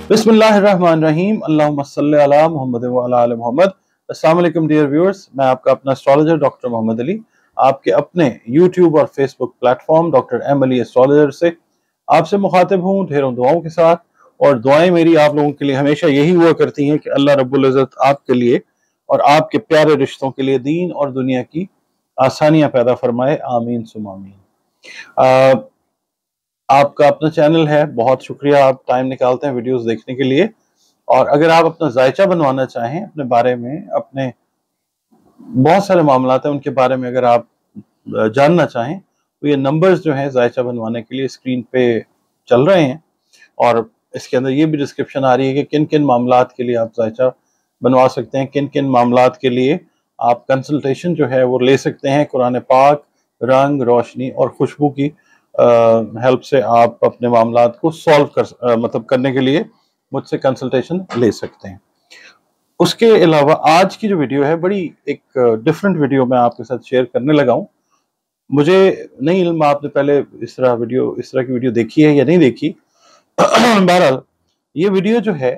बिस्मिल्लाहिर्रहमानिर्रहीम अल्लाहुम्मा सल्लि अला मुहम्मद व अला आलि मुहम्मद। अस्सलाम वालेकुम डियर व्यूअर्स, मैं आपका अपना एस्ट्रोलॉजर डॉक्टर मोहम्मद अली आपके अपने यूट्यूब और Facebook platform doctor M Ali astrologer से आपसे मुखातिब हूँ ढेरों दुआओं के साथ। और दुआएं मेरी आप लोगों के लिए हमेशा यही हुआ करती हैं कि अल्लाह रब्बुल इज़्ज़त आपके लिए और आपके प्यारे रिश्तों के लिए दीन और दुनिया की आसानियां पैदा फरमाए, आमीन सुम्मा आमीन। आपका अपना चैनल है, बहुत शुक्रिया आप टाइम निकालते हैं वीडियोस देखने के लिए। और अगर आप अपना जायचा बनवाना चाहें अपने बारे में, अपने बहुत सारे मामलात हैं उनके बारे में अगर आप जानना चाहें तो ये नंबर्स जो हैं जायचा बनवाने के लिए स्क्रीन पे चल रहे हैं। और इसके अंदर ये भी डिस्क्रिप्शन आ रही है कि किन किन मामलात के लिए आप जायचा बनवा सकते हैं, किन किन मामलात के लिए आप कंसल्टेशन जो है वो ले सकते हैं। कुरान पाक, रंग, रोशनी और खुशबू की हेल्प से आप अपने मामलात को सॉल्व मतलब करने के लिए मुझसे कंसल्टेशन ले सकते हैं। उसके अलावा आज की जो वीडियो है बड़ी एक डिफरेंट वीडियो मैं आपके साथ शेयर करने लगा हूँ। मुझे नहीं इल्म आपने पहले इस तरह की वीडियो देखी है या नहीं देखी। बहरहाल ये वीडियो जो है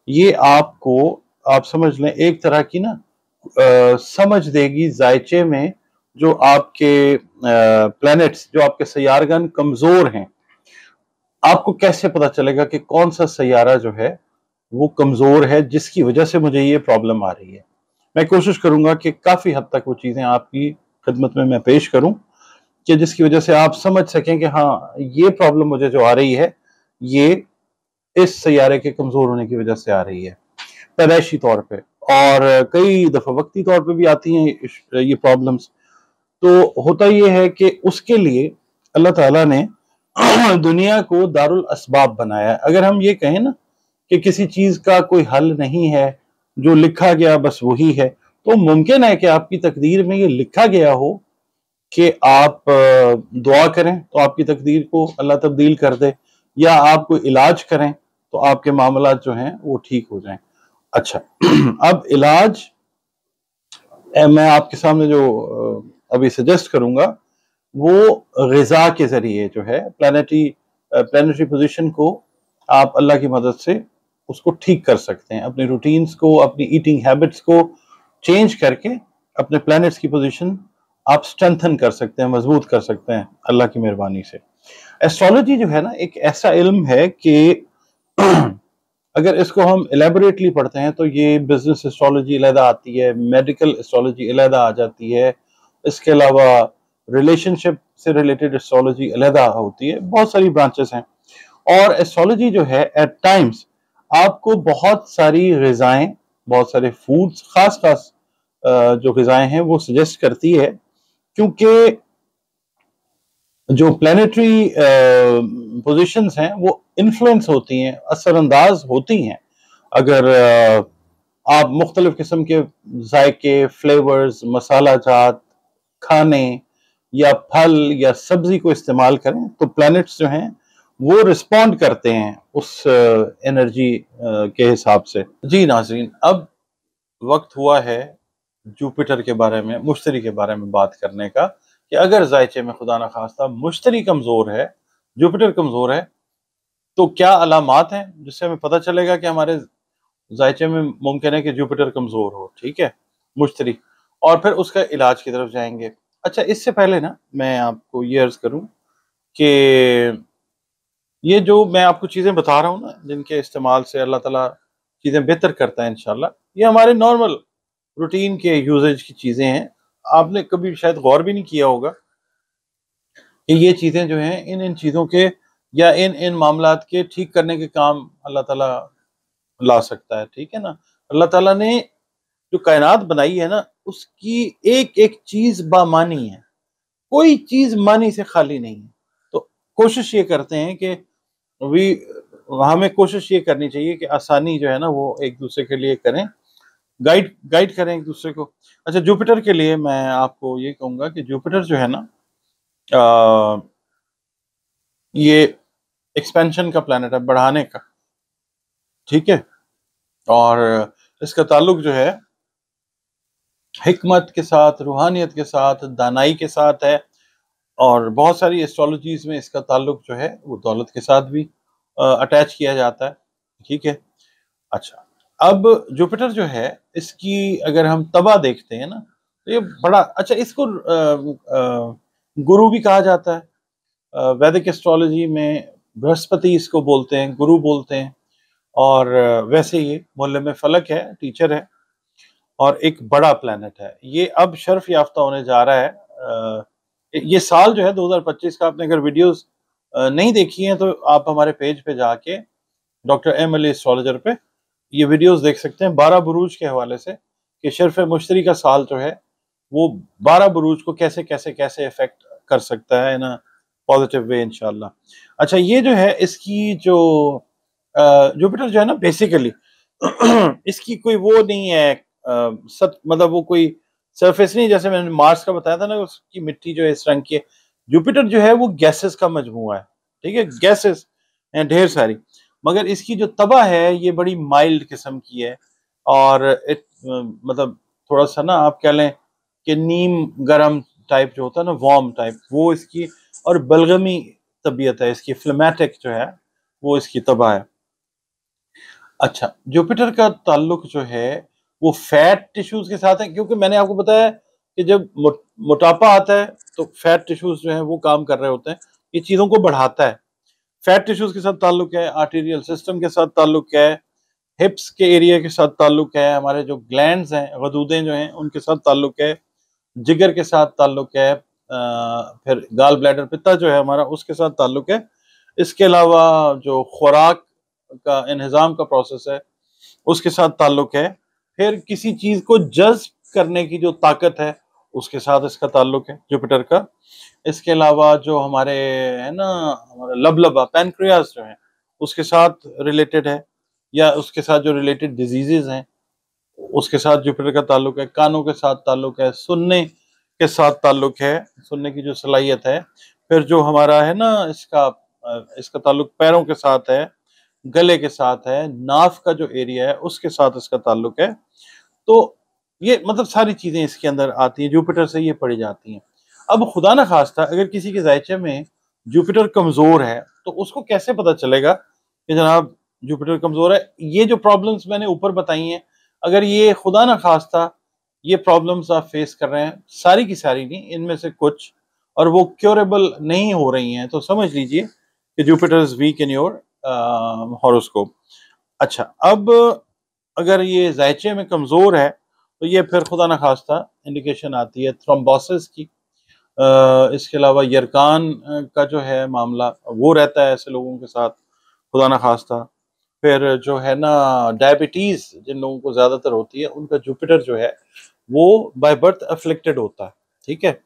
ये आपको, आप समझ लें, एक तरह की ना समझ देगी जायचे में जो आपके प्लैनेट्स, जो आपके सैयारगन कमजोर हैं। आपको कैसे पता चलेगा कि कौन सा सैयारा जो है वो कमजोर है जिसकी वजह से मुझे ये प्रॉब्लम आ रही है। मैं कोशिश करूंगा कि काफी हद तक वो चीजें आपकी खिदमत में मैं पेश करूं कि जिसकी वजह से आप समझ सकें कि हाँ, ये प्रॉब्लम मुझे जो आ रही है ये इस सैयारे के कमजोर होने की वजह से आ रही है, पैदाइशी तौर पे। और कई दफा वक्ती तौर पे भी आती हैं ये प्रॉब्लम्स। तो होता ये है कि उसके लिए अल्लाह ताला ने दुनिया को दारुल असबाब बनाया है। अगर हम ये कहें ना कि किसी चीज का कोई हल नहीं है, जो लिखा गया बस वही है, तो मुमकिन है कि आपकी तकदीर में ये लिखा गया हो कि आप दुआ करें तो आपकी तकदीर को अल्लाह तब्दील कर दे, या आप कोई इलाज करें तो आपके मामलात जो हैं वो ठीक हो जाएं। अच्छा, अब इलाज मैं आपके सामने जो अभी सजेस्ट करूंगा वो ग़िज़ा के जरिए जो है प्लानिटरी पोजीशन को आप अल्लाह की मदद से उसको ठीक कर सकते हैं। अपने रूटीन्स को, अपनी ईटिंग हैबिट्स को चेंज करके अपने प्लैनेट्स की पोजीशन आप स्ट्रेंथन कर सकते हैं, मजबूत कर सकते हैं अल्लाह की मेहरबानी से। एस्ट्रोलॉजी जो है ना एक ऐसा इल्म है कि अगर इसको हम एलेबोरेटली पढ़ते हैं तो ये बिजनेस एस्ट्रोलॉजी अलहदा आती है, मेडिकल एस्ट्रोलॉजी अलहदा आ जाती है, इसके अलावा रिलेशनशिप से रिलेटेड एस्ट्रोलॉजी अलहदा होती है, बहुत सारी ब्रांचेस हैं। और एस्ट्रोलॉजी जो है एट टाइम्स आपको बहुत सारी ग़िज़ाएं, बहुत सारे फूड्स, खास खास जो ग़िज़ाएं हैं वो सजेस्ट करती है, क्योंकि जो प्लानिटरी पोजीशंस हैं वो इन्फ्लुएंस होती हैं, असरअंदाज होती हैं। अगर आप मुख्तलिफ किस्म के जायके, फ्लेवर्स, मसाला जात, खाने या फल या सब्जी को इस्तेमाल करें तो प्लैनेट्स जो हैं वो रिस्पॉन्ड करते हैं उस एनर्जी के हिसाब से। जी नाज़रीन, अब वक्त हुआ है जुपिटर के बारे में, मुश्तरी के बारे में बात करने का कि अगर जायचे में खुदा न खास्ता मुश्तरी कमजोर है, जुपिटर कमजोर है, तो क्या अलामात हैं जिससे हमें पता चलेगा कि हमारे जायचे में मुमकिन है कि जुपिटर कमजोर हो। ठीक है, मुश्तरी, और फिर उसका इलाज की तरफ जाएंगे। अच्छा, इससे पहले ना मैं आपको ये अर्ज करूं कि ये जो मैं आपको चीजें बता रहा हूँ ना जिनके इस्तेमाल से अल्लाह ताला चीजें बेहतर करता है इंशाल्लाह, ये हमारे नॉर्मल रूटीन के यूजेज की चीजें हैं। आपने कभी शायद गौर भी नहीं किया होगा कि ये चीजें जो हैं इन इन चीजों के या इन इन मामलात के ठीक करने के काम अल्लाह ताला ला सकता है। ठीक है ना, अल्लाह ताला ने जो कायनात बनाई है ना उसकी एक एक चीज बामानी है, कोई चीज मानी से खाली नहीं है। तो कोशिश ये करते हैं कि वी हमें कोशिश ये करनी चाहिए कि आसानी जो है ना वो एक दूसरे के लिए करें, गाइड गाइड करें एक दूसरे को। अच्छा, जुपिटर के लिए मैं आपको ये कहूंगा कि जुपिटर जो है ना ये एक्सपेंशन का प्लैनेट है, बढ़ाने का। ठीक है, और इसका ताल्लुक जो है हिकमत के साथ, रूहानियत के साथ, दानाई के साथ है। और बहुत सारी एस्ट्रोलॉजीज में इसका ताल्लुक जो है वो दौलत के साथ भी अटैच किया जाता है। ठीक है। अच्छा, अब जुपिटर जो है इसकी अगर हम तबा देखते हैं ना, तो ये बड़ा अच्छा, इसको गुरु भी कहा जाता है। वैदिक एस्ट्रोलॉजी में बृहस्पति इसको बोलते हैं, गुरु बोलते हैं। और वैसे ये मोहल्ले में फलक है, टीचर है और एक बड़ा प्लेनेट है। ये अब शर्फ याफ्ता होने जा रहा है। ये साल जो है 2025 का, आपने अगर वीडियोस नहीं देखी हैं तो आप हमारे पेज पे जाके डॉक्टर एम अली एस्ट्रोलॉजर पे ये वीडियोस देख सकते हैं 12 बुरूज के हवाले से, कि शर्फ मुश्तरी का साल जो है वो 12 बुरूज को कैसे कैसे कैसे इफेक्ट कर सकता है ना, पॉजिटिव वे इंशाल्लाह। अच्छा, ये जो है इसकी जो जुपिटर जो है ना बेसिकली इसकी कोई वो नहीं है, सब मतलब वो कोई सरफेस नहीं, जैसे मैंने मार्स का बताया था ना उसकी मिट्टी जो है इस रंग की है। जुपिटर जो है वो गैसेस का मजमूआ है, ठीक है, गैसेस हैं ढेर सारी। मगर इसकी जो तबा है ये बड़ी माइल्ड किस्म की है। और मतलब थोड़ा सा ना आप कह लें कि नीम गरम टाइप जो होता है ना, वार्म टाइप, वो इसकी, और बलगमी तबीयत है इसकी, फ्लेमेटिक जो है वो इसकी तबा है। अच्छा, जुपिटर का ताल्लुक जो है वो फैट टिश्यूज के साथ है, क्योंकि मैंने आपको बताया कि जब मोटापा आता है तो फैट टिश्यूज जो है वो काम कर रहे होते हैं, ये चीज़ों को बढ़ाता है। फैट टिश्यूज के साथ ताल्लुक है, आर्टीरियल सिस्टम के साथ ताल्लुक है, हिप्स के एरिया के साथ ताल्लुक है, हमारे जो ग्लैंड्स हैं, गदूदें जो हैं उनके साथ ताल्लुक है, जिगर के साथ ताल्लुक है, फिर गाल ब्लैडर पित्ता जो है हमारा उसके साथ ताल्लुक है। इसके अलावा जो खुराक का इंतजाम का प्रोसेस है उसके साथ ताल्लुक है। फिर किसी चीज को जज्ब करने की जो ताकत है उसके साथ इसका ताल्लुक है जुपिटर का। इसके अलावा जो हमारे है ना, हमारा लबलबा पैनक्रियास जो है उसके साथ रिलेटेड है, या उसके साथ जो रिलेटेड डिजीजेज हैं उसके साथ जुपिटर का ताल्लुक है। कानों के साथ ताल्लुक है, सुनने के साथ ताल्लुक है, सुनने की जो सलाहियत है। फिर जो हमारा है ना इसका ताल्लुक पैरों के साथ है, गले के साथ है, नाफ का जो एरिया है उसके साथ इसका ताल्लुक है। तो ये मतलब सारी चीजें इसके अंदर आती हैं, जुपिटर से ये पड़ी जाती हैं। अब खुदा ना खास्ता अगर किसी के जायचे में जुपिटर कमजोर है तो उसको कैसे पता चलेगा कि जनाब जुपिटर कमजोर है? ये जो प्रॉब्लम्स मैंने ऊपर बताई हैं, अगर ये खुदा ना खास्ता ये प्रॉब्लम्स आप फेस कर रहे हैं, सारी की सारी नहीं, इनमें से कुछ, और वो क्योरेबल नहीं हो रही हैं, तो समझ लीजिए कि Jupiter is weak in your horoscope. अच्छा, अब अगर ये जायचे में कमजोर है तो ये फिर खुदा न खास्ता इंडिकेशन आती है थ्रोम्बोसिस की। इसके अलावा यरकान का जो है मामला वो रहता है ऐसे लोगों के साथ, खुदा न खास्ता। फिर जो है ना डायबिटीज जिन लोगों को ज्यादातर होती है उनका जुपिटर जो है वो बाय बर्थ अफ्लिक्टेड होता है, ठीक है।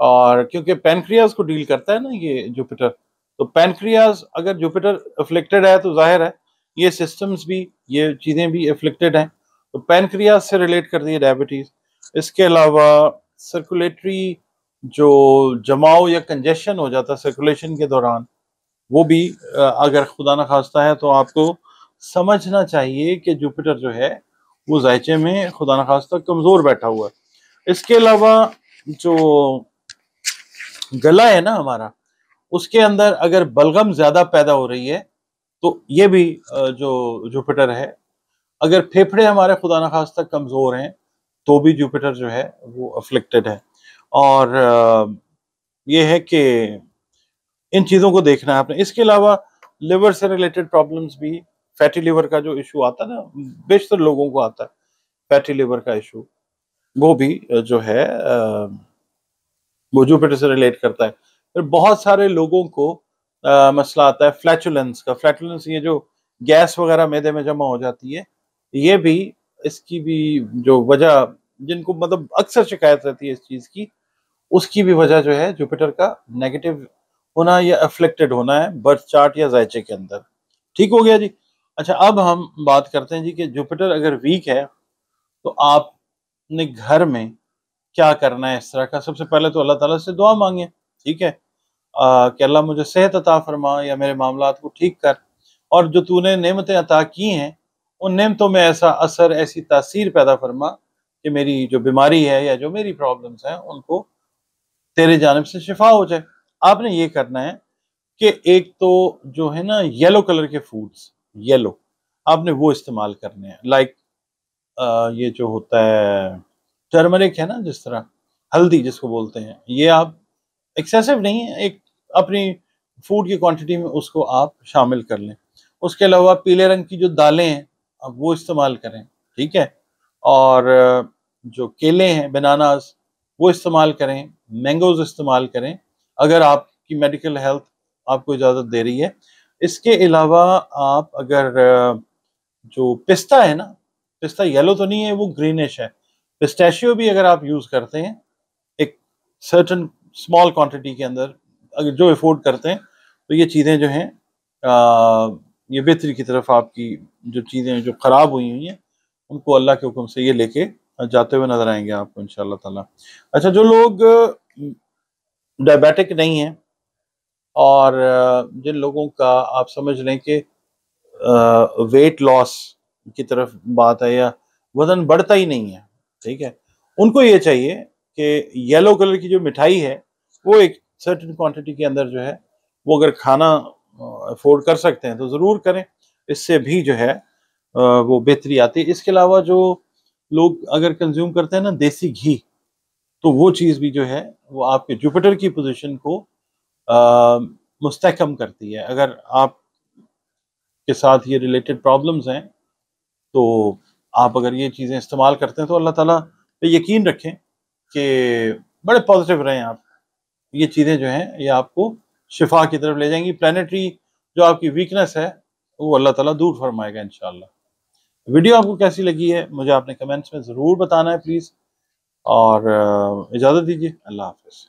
और क्योंकि पैनक्रियाज को डील करता है ना ये जुपिटर, तो पैनक्रियाज अगर जुपिटर अफ्लिक्टेड है तो जाहिर है ये सिस्टम्स भी, ये चीज़ें भी अफ्लिक्टेड हैं, तो पैनक्रियाज से रिलेट करती है डायबिटीज़। इसके अलावा सर्कुलेटरी जो जमाव या कंजेशन हो जाता है सर्कुलेशन के दौरान, वो भी अगर खुदा न खास्ता है तो आपको समझना चाहिए कि जुपिटर जो है वो जायचे में खुदा न खास्ता कमज़ोर बैठा हुआ है। इसके अलावा जो गला है ना हमारा, उसके अंदर अगर बलगम ज्यादा पैदा हो रही है तो ये भी जो जुपिटर है। अगर फेफड़े हमारे खुदा न खास्ता कमजोर हैं तो भी जुपिटर जो है वो अफ्लिक्टेड है। और ये है कि इन चीजों को देखना है आपने। इसके अलावा लिवर से रिलेटेड प्रॉब्लम्स भी, फैटी लिवर का जो इशू आता है ना, बेशतर लोगों को आता है फैटी लिवर का इशू, वो भी जो है वो जुपिटर से रिलेट करता है। फिर बहुत सारे लोगों को मसला आता है फ्लैचुलेंस का। फ्लैचुलेंस ये जो गैस वगैरह मैदे में जमा हो जाती है, ये भी, इसकी भी जो वजह, जिनको मतलब अक्सर शिकायत रहती है इस चीज़ की, उसकी भी वजह जो है जुपिटर का नेगेटिव होना या अफ्लिक्टेड होना है बर्थ चार्ट या जायचे के अंदर। ठीक हो गया जी। अच्छा, अब हम बात करते हैं जी कि जुपिटर अगर वीक है तो आपने घर में क्या करना है इस तरह का। सबसे पहले तो अल्लाह ताला से दुआ मांगे, ठीक है, कि अल्लाह मुझे सेहत अता फरमा या मेरे मामलात को ठीक कर, और जो तूने नेमतें अता की हैं उन नेमतों में ऐसा असर, ऐसी तासीर पैदा फरमा कि मेरी जो बीमारी है या जो मेरी प्रॉब्लम्स हैं उनको तेरे जानिब से शिफा हो जाए। आपने ये करना है कि एक तो जो है ना येलो कलर के फूड्स, येलो, आपने वो इस्तेमाल करने हैं। लाइक ये जो होता है टर्मरिक है ना, जिस तरह हल्दी जिसको बोलते हैं, ये आप एक्सेसिव नहीं है, एक अपनी फूड की क्वांटिटी में उसको आप शामिल कर लें। उसके अलावा पीले रंग की जो दालें हैं आप वो इस्तेमाल करें, ठीक है। और जो केले हैं बनानास वो इस्तेमाल करें, मैंगोज इस्तेमाल करें अगर आपकी मेडिकल हेल्थ आपको इजाज़त दे रही है। इसके अलावा आप अगर जो पिस्ता है ना, पिस्ता येलो तो नहीं है, वो ग्रीनिश है। पिस्ताशियो भी अगर आप यूज़ करते हैं एक सर्टेन स्मॉल क्वांटिटी के अंदर, अगर जो अफोर्ड करते हैं, तो ये चीज़ें जो हैं ये बेहतरी की तरफ आपकी जो चीज़ें जो ख़राब हुई हुई हैं उनको अल्लाह के हुक्म से ये लेके जाते हुए नज़र आएँगे आपको इंशाअल्लाह ताला। अच्छा, जो लोग डायबिटिक नहीं हैं और जिन लोगों का आप समझ लें कि वेट लॉस की तरफ बात है या वज़न बढ़ता ही नहीं है, ठीक है? उनको ये चाहिए कि येलो कलर की जो मिठाई है, वो एक सर्टेन क्वांटिटी के अंदर जो है, वो अगर खाना अफ़ोर्ड कर सकते हैं तो ज़रूर करें। इससे भी जो है वो बेहतरी आती है। इसके अलावा जो लोग अगर कंज़्यूम करते हैं ना देसी घी, तो वो चीज़ भी जो है, वो आपके जुपिटर की पोज़ीशन को अ, मुस्तहकम करती है। अगर आप के साथ ये रिलेटेड प्रॉब्लम्स हैं, तो आप अगर ये चीज़ें इस्तेमाल करते हैं तो अल्लाह ताला पे यकीन रखें कि बड़े पॉज़िटिव रहें आप। ये चीज़ें जो हैं ये आपको शिफ़ा की तरफ ले जाएँगी। प्लैनेटरी जो आपकी वीकनेस है, वो अल्लाह ताला दूर फरमाएगा इंशाअल्लाह। वीडियो आपको कैसी लगी है मुझे आपने कमेंट्स में ज़रूर बताना है प्लीज़, और इजाज़त दीजिए। अल्लाह हाफ़िज़।